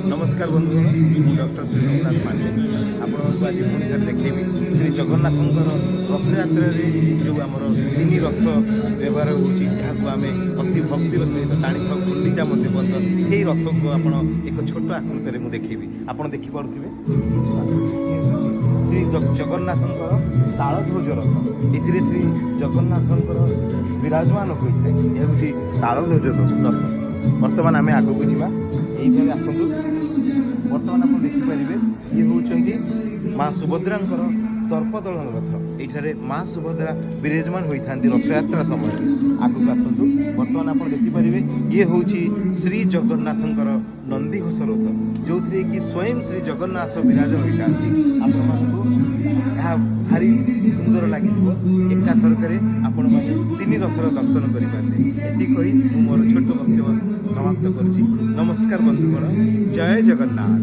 नमस्कार बंधु मुझे डॉक्टर श्रीनाथ पांडे आपको आज पुणी थे देखी श्री जगन्नाथ रथ यात्रा जो आम तीन रथ व्यवहार होमें अति भक्तिर सहित टाणी गुंडीचा पर्यटन से रथ को आप एक छोट आकृति मुझे देखी आप देखिपे श्री जगन्नाथ तालध्वज रथ ये श्री जगन्नाथ विराजमान होता है यह हूँ तालध्वज रथ। बर्तमान आम आग को जावा यही आसतु बर्तमान आप देखिपारे ये हूँ माँ सुभद्रा दर्पदलन रथ ये माँ सुभद्रा विराजमान होता रथयात्रा समय आग को आसतु बर्तमान आप देखिपारे ये हूँ श्री जगन्नाथ नंदीघोष रथ जो थी कि स्वयं श्री जगन्नाथ विराज होता आप भारी सुंदर लगे एका थरक आपण मैंने तीन रथर दर्शन करें ये मोर छोट वक्तव्य समाप्त कर नमस्कार बंधुगण जय जगन्नाथ।